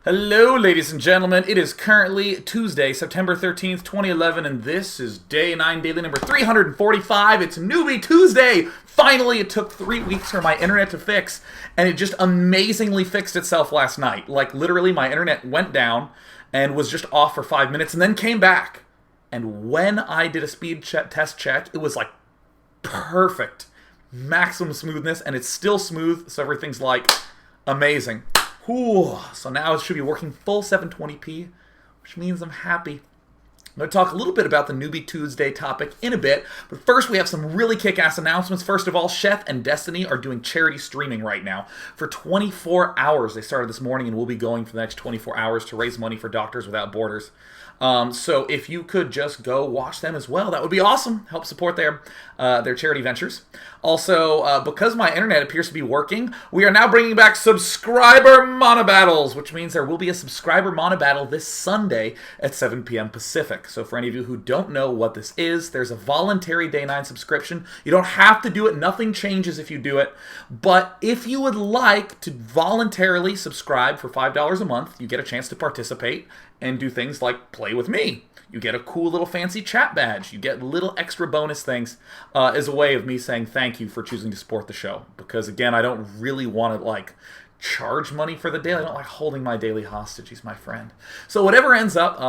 Hello, ladies and gentlemen. It is currently Tuesday, September 13th, 2011, and this is Day 9, daily number 345. It's Newbie Tuesday! Finally, it took 3 weeks for my internet to fix, and it just amazingly fixed itself last night. Like, literally, my internet went down and was just off for 5 minutes and then came back. And when I did a speed test check, it was like perfect. Maximum smoothness, and it's still smooth, so everything's like amazing. Whew. So now it should be working full 720p, which means I'm happy. I'm going to talk a little bit about the Newbie Tuesday topic in a bit, but first we have some really kick-ass announcements. First of all, Chef and Destiny are doing charity streaming right now for 24 hours. They started this morning and will be going for the next 24 hours to raise money for Doctors Without Borders. So if you could just go watch them as well, that would be awesome. Help support their charity ventures. Also, because my internet appears to be working, we are now bringing back subscriber monobattles, which means there will be a subscriber monobattle this Sunday at 7 p.m. Pacific. So for any of you who don't know what this is, there's a voluntary Day 9 subscription. You don't have to do it. Nothing changes if you do it. But if you would like to voluntarily subscribe for $5 a month, you get a chance to participate and do things like play with me. You get a cool little fancy chat badge. You get little extra bonus things as a way of me saying thank you for choosing to support the show. Because again, I don't really want to charge money for the daily. I don't like holding my daily hostage. He's my friend. So whatever ends up,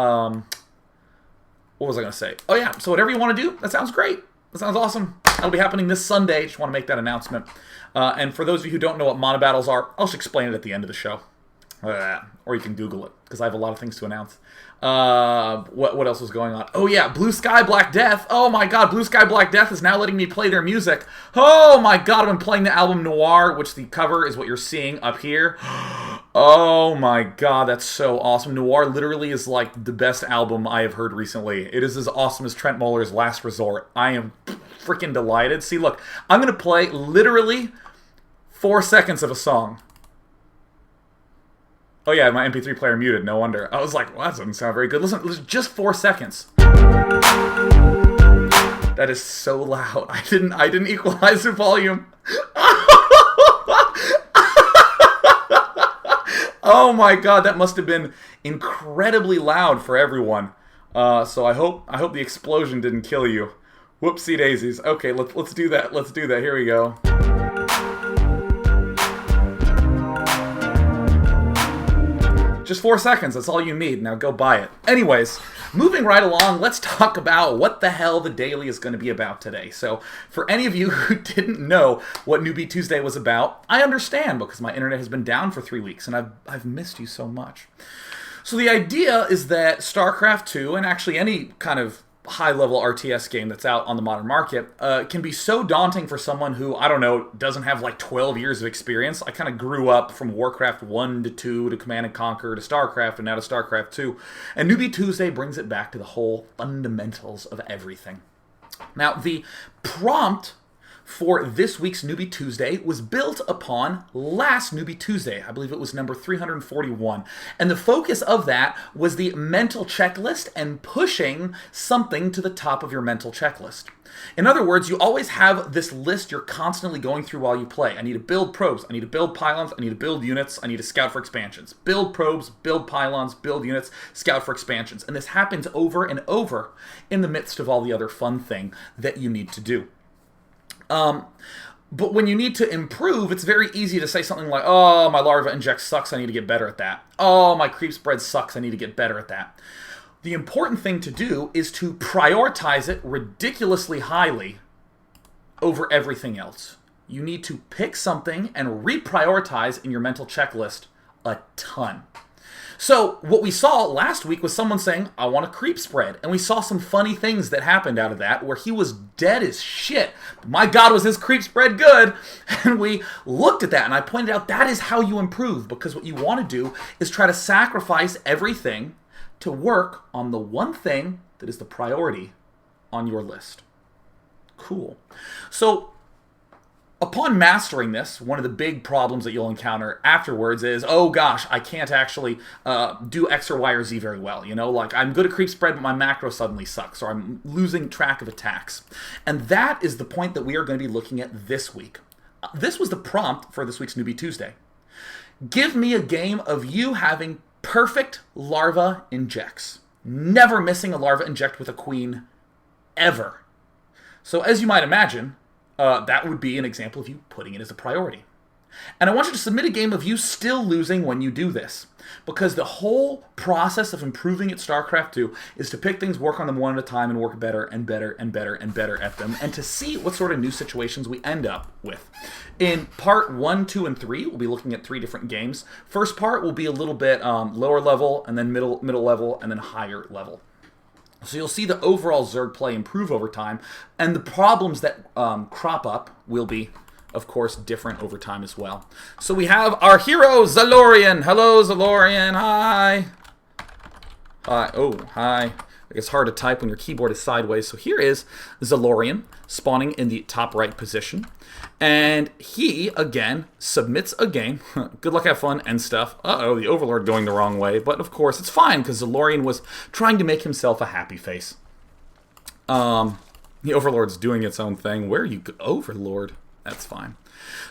what was I going to say? Oh yeah, so whatever you want to do, that sounds great. That sounds awesome. That'll be happening this Sunday. Just want to make that announcement. And for those of you who don't know what monobattles are, I'll just explain it at the end of the show. Or you can Google it, because I have a lot of things to announce. What else was going on? Oh yeah, Blue Sky Black Death. Oh my god, Blue Sky Black Death is now letting me play their music. Oh my god, I've been playing the album Noir, which the cover is what you're seeing up here. Oh my god, that's so awesome. Noir literally is like the best album I have heard recently. It is as awesome as Trent Muller's Last Resort. I am freaking delighted. See, look, I'm going to play literally 4 seconds of a song. Oh yeah, my MP3 player muted, no wonder. I was like, well, that doesn't sound very good. Listen, just 4 seconds. That is so loud. I didn't equalize the volume. Oh my god, that must have been incredibly loud for everyone. So I hope the explosion didn't kill you. Whoopsie daisies. Okay, let's do that. Let's do that. Here we go. Just 4 seconds, that's all you need. Now go buy it. Anyways, moving right along, let's talk about what the hell the daily is going to be about today. So, for any of you who didn't know what Newbie Tuesday was about, I understand, because my internet has been down for 3 weeks, and I've missed you so much. So the idea is that StarCraft 2, and actually any kind of high-level RTS game that's out on the modern market, can be so daunting for someone who, I don't know, doesn't have like 12 years of experience. I kind of grew up from Warcraft 1 to 2 to Command & Conquer to StarCraft and now to StarCraft 2. And Newbie Tuesday brings it back to the whole fundamentals of everything. Now, the prompt for this week's Newbie Tuesday was built upon last Newbie Tuesday. I believe it was number 341. And the focus of that was the mental checklist and pushing something to the top of your mental checklist. In other words, you always have this list you're constantly going through while you play. I need to build probes. I need to build pylons. I need to build units. I need to scout for expansions. Build probes, build pylons, build units, scout for expansions. And this happens over and over in the midst of all the other fun thing that you need to do. But when you need to improve, it's very easy to say something like, oh, my larva inject sucks, I need to get better at that. Oh, my creep spread sucks, I need to get better at that. The important thing to do is to prioritize it ridiculously highly over everything else. You need to pick something and reprioritize in your mental checklist a ton. So what we saw last week was someone saying, I want a creep spread. And we saw some funny things that happened out of that where he was dead as shit. My God, was his creep spread good? And we looked at that and I pointed out that is how you improve, because what you want to do is try to sacrifice everything to work on the one thing that is the priority on your list. Cool. So upon mastering this, one of the big problems that you'll encounter afterwards is, oh gosh, I can't actually do X or Y or Z very well. You know, like I'm good at creep spread, but my macro suddenly sucks, or I'm losing track of attacks. And that is the point that we are going to be looking at this week. This was the prompt for this week's Newbie Tuesday. Give me a game of you having perfect larva injects. Never missing a larva inject with a queen, ever. So as you might imagine, that would be an example of you putting it as a priority. And I want you to submit a game of you still losing when you do this. Because the whole process of improving at StarCraft 2 is to pick things, work on them one at a time, and work better and better and better and better at them, and to see what sort of new situations we end up with. In part 1, 2, and 3, we'll be looking at 3 different games. First part will be a little bit lower level, and then middle level, and then higher level. So you'll see the overall Zerg play improve over time, and the problems that crop up will be, of course, different over time as well. So we have our hero, Zalorian. Hello, Zalorian. Hi. Hi. Oh, hi. It's hard to type when your keyboard is sideways. So here is Zalorian spawning in the top right position. And he, again, submits a game. Good luck, have fun, and stuff. Uh-oh, the Overlord going the wrong way. But, of course, it's fine, because Zalorian was trying to make himself a happy face. The Overlord's doing its own thing. Where are you, Overlord? That's fine.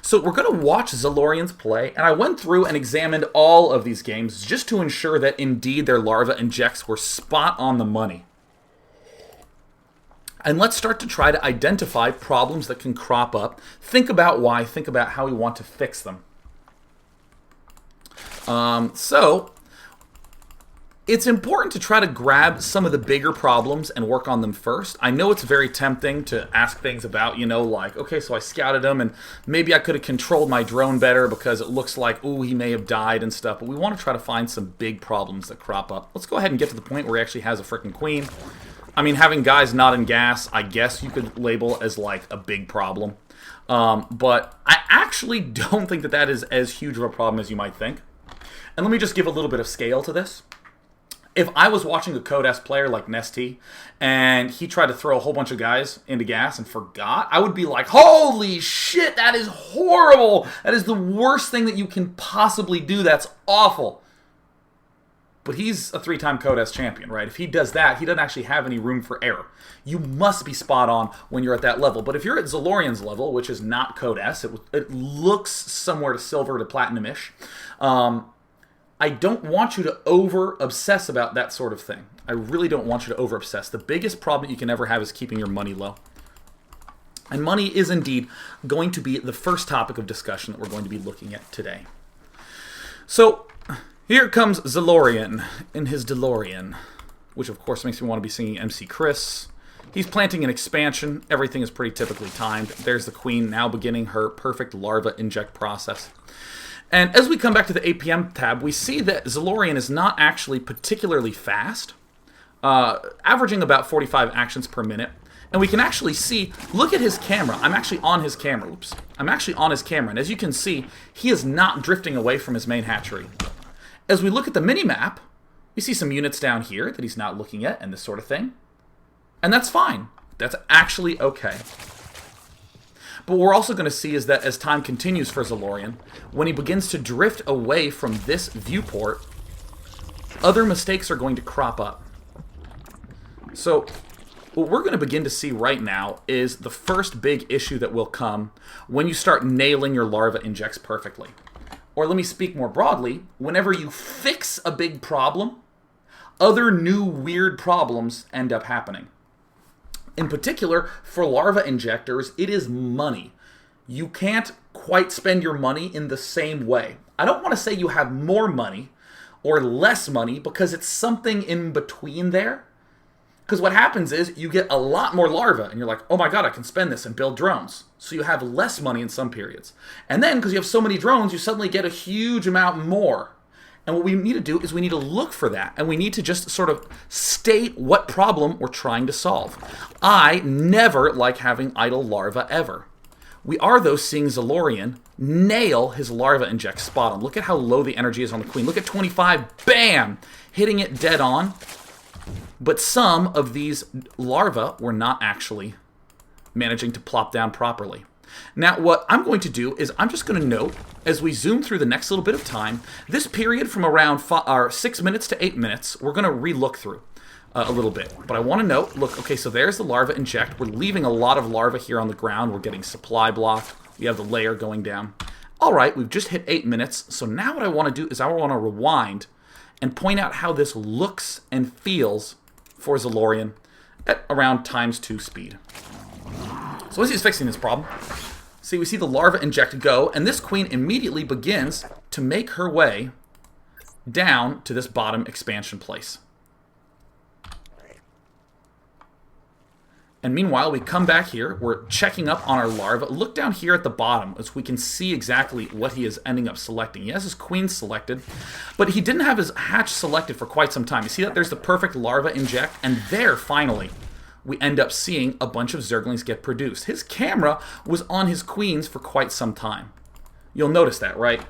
So we're going to watch Zalorian's play, and I went through and examined all of these games just to ensure that indeed their larva injects were spot on the money. And let's start to try to identify problems that can crop up. Think about why, think about how we want to fix them. So it's important to try to grab some of the bigger problems and work on them first. I know it's very tempting to ask things about, like, okay, so I scouted him, and maybe I could have controlled my drone better because it looks like, ooh, he may have died and stuff. But we want to try to find some big problems that crop up. Let's go ahead and get to the point where he actually has a freaking queen. I mean, having guys not in gas, I guess you could label as, like, a big problem. But I actually don't think that that is as huge of a problem as you might think. And let me just give a little bit of scale to this. If I was watching a Code-S player like Nesty, and he tried to throw a whole bunch of guys into gas and forgot, I would be like, holy shit, that is horrible! That is the worst thing that you can possibly do. That's awful. But he's a 3-time Code-S champion, right? If he does that, he doesn't actually have any room for error. You must be spot on when you're at that level. But if you're at Zalorian's level, which is not Code-S, it looks somewhere to silver to platinum-ish, I don't want you to over-obsess about that sort of thing. I really don't want you to over-obsess. The biggest problem you can ever have is keeping your money low. And money is indeed going to be the first topic of discussion that we're going to be looking at today. So, here comes Zalorian in his DeLorean, which of course makes me want to be singing MC Chris. He's planting an expansion. Everything is pretty typically timed. There's the queen now beginning her perfect larva inject process. And as we come back to the APM tab, we see that Zalorian is not actually particularly fast, averaging about 45 actions per minute. And we can actually see, look at his camera. I'm actually on his camera. Oops. I'm actually on his camera. And as you can see, he is not drifting away from his main hatchery. As we look at the mini-map, we see some units down here that he's not looking at and this sort of thing. And that's fine. That's actually okay. But what we're also going to see is that as time continues for Zalorian, when he begins to drift away from this viewport, other mistakes are going to crop up. So what we're going to begin to see right now is the first big issue that will come when you start nailing your larva injects perfectly. Or let me speak more broadly, whenever you fix a big problem, other new weird problems end up happening. In particular, for larva injectors, it is money. You can't quite spend your money in the same way. I don't want to say you have more money or less money because it's something in between there. Because what happens is you get a lot more larvae and you're like, oh my god, I can spend this and build drones. So you have less money in some periods. And then because you have so many drones, you suddenly get a huge amount more. And what we need to do is we need to look for that, and we need to just sort of state what problem we're trying to solve. I never like having idle larvae ever. We are, though, seeing Zalorian nail his larva inject spot on. Look at how low the energy is on the queen. Look at 25, bam! Hitting it dead on. But some of these larvae were not actually managing to plop down properly. Now, what I'm going to do is I'm just going to note, as we zoom through the next little bit of time, this period from around 6 minutes to 8 minutes, we're going to re-look through a little bit. But I want to note, look, okay, so there's the larva inject. We're leaving a lot of larvae here on the ground. We're getting supply blocked. We have the layer going down. All right, we've just hit 8 minutes. So now what I want to do is I want to rewind and point out how this looks and feels for Zoran at around ×2 speed. So as he's fixing this problem, see, we see the larva inject go, and this queen immediately begins to make her way down to this bottom expansion place. And meanwhile, we come back here, we're checking up on our larva. Look down here at the bottom as we can see exactly what he is ending up selecting. He has his queen selected, but he didn't have his hatch selected for quite some time. You see that there's the perfect larva inject, and there, finally, we end up seeing a bunch of zerglings get produced. His camera was on his queens for quite some time. You'll notice that, right?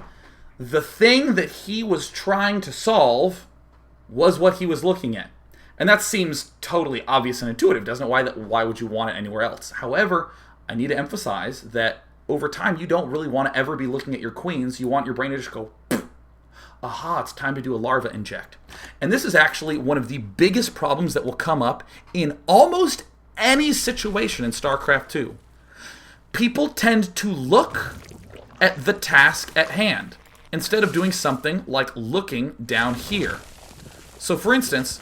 The thing that he was trying to solve was what he was looking at. And that seems totally obvious and intuitive, doesn't it? Why would you want it anywhere else? However, I need to emphasize that over time, you don't really want to ever be looking at your queens. You want your brain to just go, aha, it's time to do a larva inject. And this is actually one of the biggest problems that will come up in almost any situation in StarCraft 2. People tend to look at the task at hand instead of doing something like looking down here. So for instance,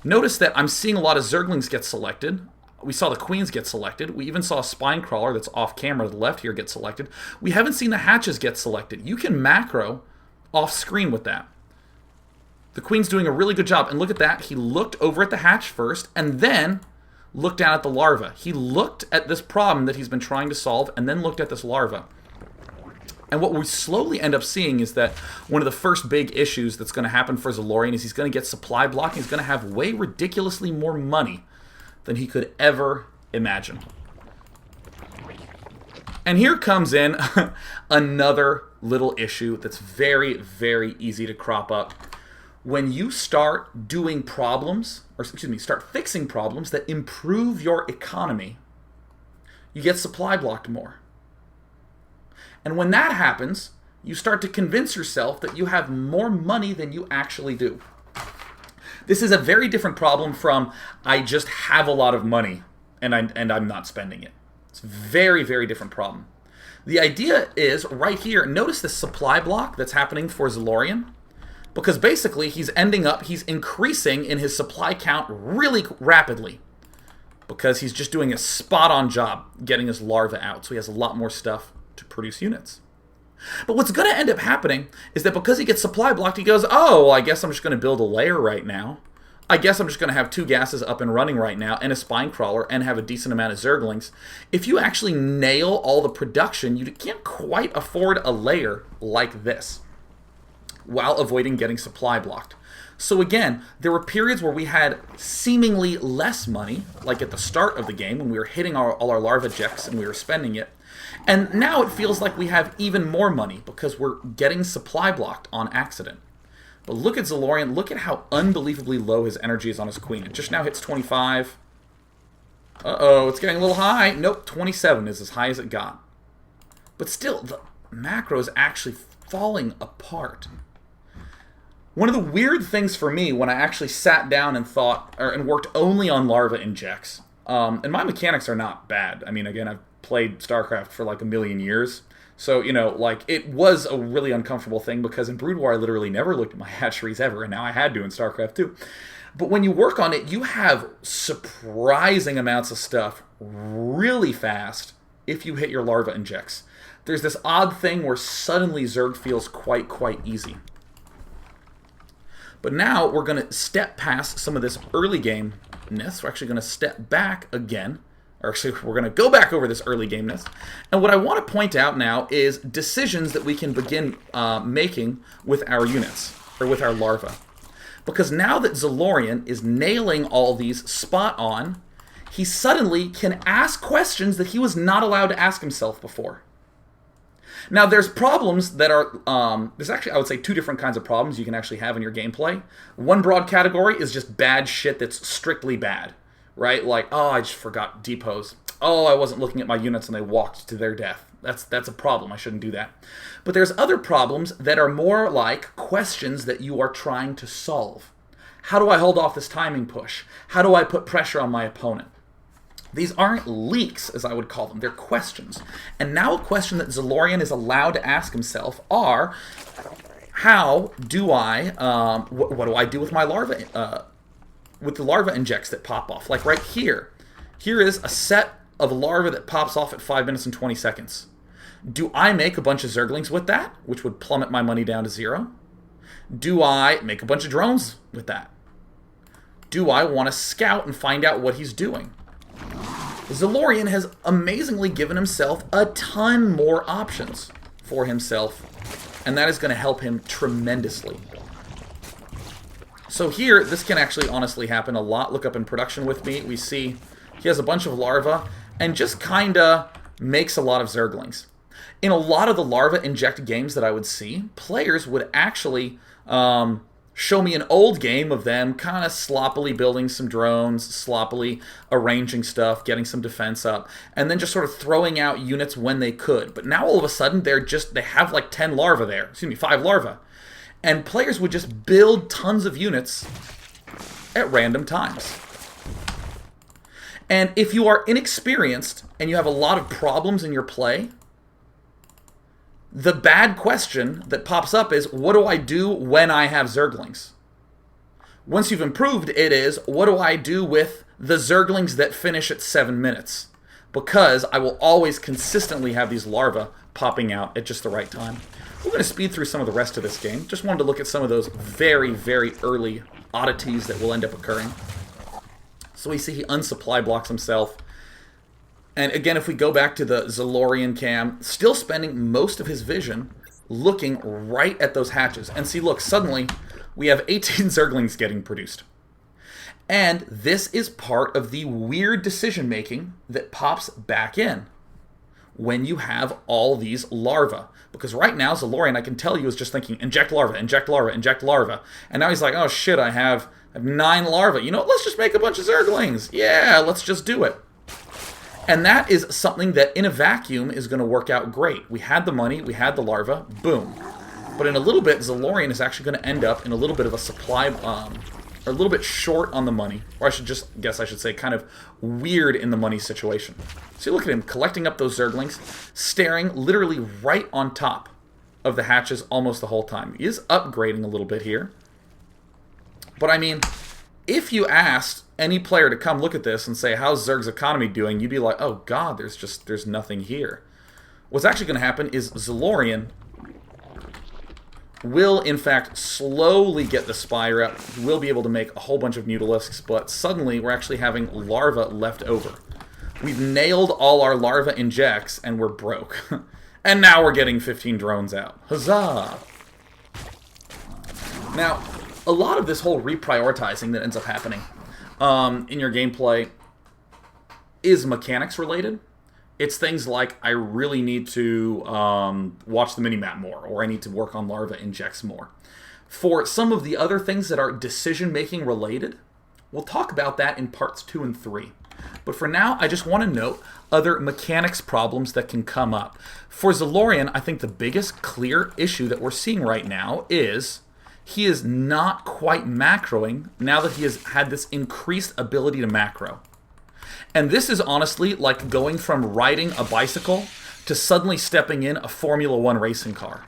notice that I'm seeing a lot of zerglings get selected. We saw the queens get selected. We even saw a spine crawler that's off camera to the left here get selected. We haven't seen the hatches get selected. You can macro off screen with that. The queen's doing a really good job. And look at that. He looked over at the hatch first and then looked down at the larva. He looked at this problem that he's been trying to solve and then looked at this larva. And what we slowly end up seeing is that one of the first big issues that's going to happen for Zoran is he's going to get supply block. He's going to have way ridiculously more money than he could ever imagine. And here comes in another little issue that's very, very easy to crop up. When you start doing problems, or excuse me, start fixing problems that improve your economy, you get supply blocked more. And when that happens, you start to convince yourself that you have more money than you actually do. This is a very different problem from, I just have a lot of money and I'm not spending it. It's a very, very different problem. The idea is, right here, notice the supply block that's happening for Zoran. Because basically, he's increasing in his supply count really rapidly. Because he's just doing a spot-on job getting his larva out. So he has a lot more stuff to produce units. But what's going to end up happening is that because he gets supply blocked, he goes, oh, well, I guess I'm just going to build a layer right now. I guess I'm just going to have 2 gases up and running right now and a spine crawler and have a decent amount of zerglings. If you actually nail all the production, you can't quite afford a layer like this while avoiding getting supply blocked. So again, there were periods where we had seemingly less money, like at the start of the game when we were hitting all our larva ejects and we were spending it. And now it feels like we have even more money because we're getting supply blocked on accident. But look at Zoran. Look at how unbelievably low his energy is on his queen. It just now hits 25. Uh-oh, it's getting a little high. Nope, 27 is as high as it got. But still, the macro is actually falling apart. One of the weird things for me when I actually sat down and thought, and worked only on larva injects, and my mechanics are not bad. I mean, again, I've played StarCraft for like a million years. So, you know, like, it was a really uncomfortable thing because in Brood War I literally never looked at my hatcheries ever, and now I had to in StarCraft 2. But when you work on it, you have surprising amounts of stuff really fast if you hit your larva injects. There's this odd thing where suddenly Zerg feels quite easy. But now we're going to step past some of this early game-ness. We're actually going to step back again. Or actually, we're going to go back over this early game-ness. And what I want to point out now is decisions that we can begin making with our units, or with our larvae. Because now that Zoran is nailing all these spot on, he suddenly can ask questions that he was not allowed to ask himself before. Now, there's problems that are, there's actually, I would say, 2 different kinds of problems you can actually have in your gameplay. One broad category is just bad shit that's strictly bad. Right? Like, oh, I just forgot depots. Oh, I wasn't looking at my units and they walked to their death. That's a problem. I shouldn't do that. But there's other problems that are more like questions that you are trying to solve. How do I hold off this timing push? How do I put pressure on my opponent? These aren't leaks, as I would call them. They're questions. And now a question that Zoran is allowed to ask himself are, how do I, what do I do with my larva, with the larva injects that pop off? Like right here. Here is a set of larvae that pops off at 5 minutes and 20 seconds. Do I make a bunch of zerglings with that, which would plummet my money down to 0? Do I make a bunch of drones with that? Do I want to scout and find out what he's doing? Zoran has amazingly given himself a ton more options for himself, and that is going to help him tremendously. So here, this can actually honestly happen a lot. Look up in production with me. We see he has a bunch of larvae and just kind of makes a lot of zerglings. In a lot of the larva inject games that I would see, players would actually show me an old game of them kind of sloppily building some drones, sloppily arranging stuff, getting some defense up, and then just sort of throwing out units when they could. But now all of a sudden they have like 10 larvae there, 5 larvae. And players would just build tons of units at random times. And if you are inexperienced and you have a lot of problems in your play, the bad question that pops up is, what do I do when I have zerglings? Once you've improved, it is, what do I do with the zerglings that finish at 7 minutes? Because I will always consistently have these larvae popping out at just the right time. We're going to speed through some of the rest of this game. Just wanted to look at some of those very, very early oddities that will end up occurring. So we see he unsupply blocks himself. And again, if we go back to the Zoran cam, still spending most of his vision looking right at those hatches. And see, look, suddenly we have 18 zerglings getting produced. And this is part of the weird decision-making that pops back in when you have all these larvae. Because right now, Zoran, I can tell you, is just thinking, inject larva, inject larva, inject larva. And now he's like, oh shit, I have 9 larvae. You know what, let's just make a bunch of zerglings. Yeah, let's just do it. And that is something that in a vacuum is going to work out great. We had the money, we had the larva, boom. But in a little bit, Zoran is actually going to end up in a little bit of a supply, or a little bit short on the money. Or I should say kind of weird in the money situation. See, look at him collecting up those zerglings, staring literally right on top of the hatches almost the whole time. He is upgrading a little bit here. But I mean, if you asked any player to come look at this and say, how's Zerg's economy doing? You'd be like, oh god, there's nothing here. What's actually going to happen is Zoran will, in fact, slowly get the spire up. He will be able to make a whole bunch of mutilisks, but suddenly we're actually having larvae left over. We've nailed all our larva injects, and we're broke. And now we're getting 15 drones out. Huzzah! Now, a lot of this whole reprioritizing that ends up happening in your gameplay is mechanics related. It's things like, I really need to watch the minimap more, or I need to work on larva injects more. For some of the other things that are decision-making related, we'll talk about that in parts 2 and 3. But for now, I just want to note other mechanics problems that can come up. For Zoran, I think the biggest clear issue that we're seeing right now is he is not quite macroing now that he has had this increased ability to macro. And this is honestly like going from riding a bicycle to suddenly stepping in a Formula 1 racing car.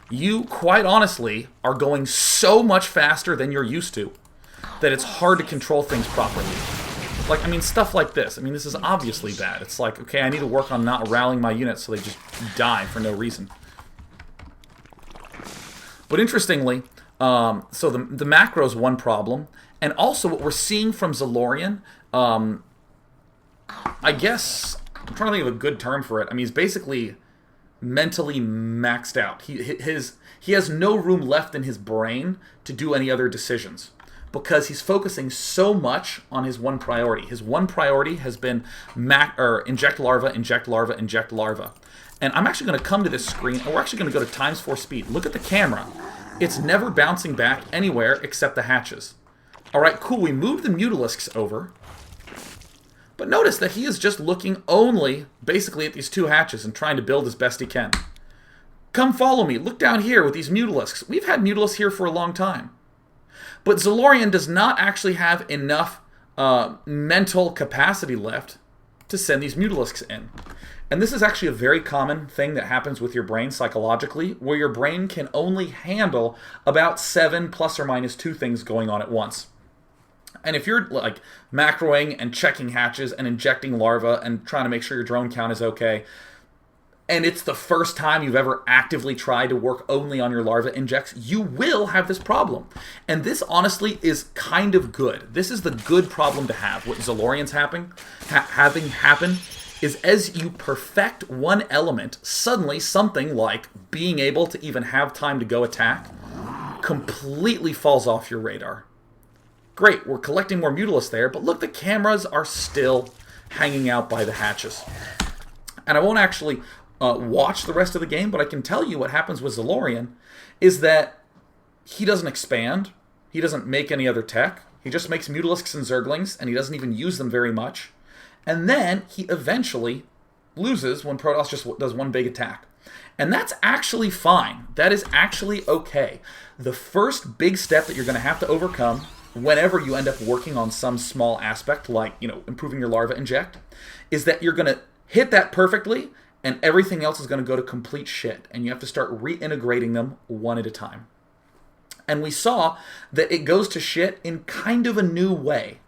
You, quite honestly, are going so much faster than you're used to that it's hard to control things properly. Like, I mean, stuff like this. I mean, this is obviously bad. It's like, okay, I need to work on not rallying my units so they just die for no reason. But interestingly, so the macro is one problem. And also what we're seeing from Zoran, I guess, I'm trying to think of a good term for it. I mean, he's basically mentally maxed out. He has no room left in his brain to do any other decisions because he's focusing so much on his one priority. His one priority has been inject larva, inject larva, inject larva. And I'm actually going to come to this screen, and we're actually going to go to ×4 speed. Look at the camera. It's never bouncing back anywhere except the hatches. All right, cool. We moved the mutilisks over. But notice that he is just looking only, basically, at these 2 hatches and trying to build as best he can. Come follow me. Look down here with these mutilisks. We've had mutilisks here for a long time. But Zoran does not actually have enough mental capacity left to send these mutalisks in. And this is actually a very common thing that happens with your brain psychologically, where your brain can only handle about 7 plus or minus 2 things going on at once. And if you're like macroing and checking hatches and injecting larvae and trying to make sure your drone count is okay, and it's the first time you've ever actively tried to work only on your larva injects, you will have this problem. And this honestly is kind of good. This is the good problem to have. What Zolorian's having happen is as you perfect one element, suddenly something like being able to even have time to go attack completely falls off your radar. Great, we're collecting more mutalisks there, but look, the cameras are still hanging out by the hatches. And I won't actually watch the rest of the game, but I can tell you what happens with Zolorian is that he doesn't expand, he doesn't make any other tech, he just makes mutalisks and zerglings, and he doesn't even use them very much. And then he eventually loses when Protoss just does one big attack. And that's actually fine. That is actually okay. The first big step that you're going to have to overcome whenever you end up working on some small aspect, like, improving your larva inject, is that you're going to hit that perfectly, and everything else is going to go to complete shit, and you have to start reintegrating them one at a time. And we saw that it goes to shit in kind of a new way,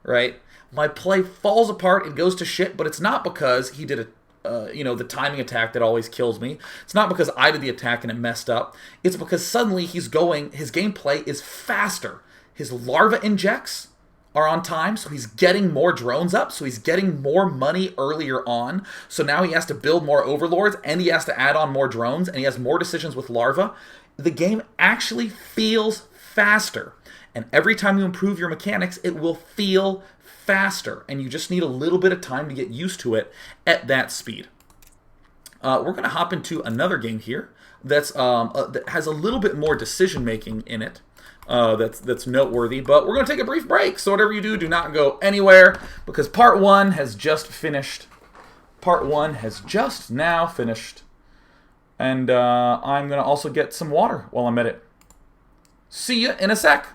right? My play falls apart, it goes to shit, but it's not because he did the timing attack that always kills me. It's not because I did the attack and it messed up. It's because suddenly his gameplay is faster. His larva injects are on time, so he's getting more drones up, so he's getting more money earlier on. So now he has to build more overlords, and he has to add on more drones, and he has more decisions with larva. The game actually feels faster. And every time you improve your mechanics, it will feel faster. And you just need a little bit of time to get used to it at that speed. We're going to hop into another game here that has a little bit more decision-making in it. That's noteworthy, but we're going to take a brief break. So whatever you do, do not go anywhere, because part 1 has just finished. Part 1 has just now finished. And I'm going to also get some water while I'm at it. See you in a sec.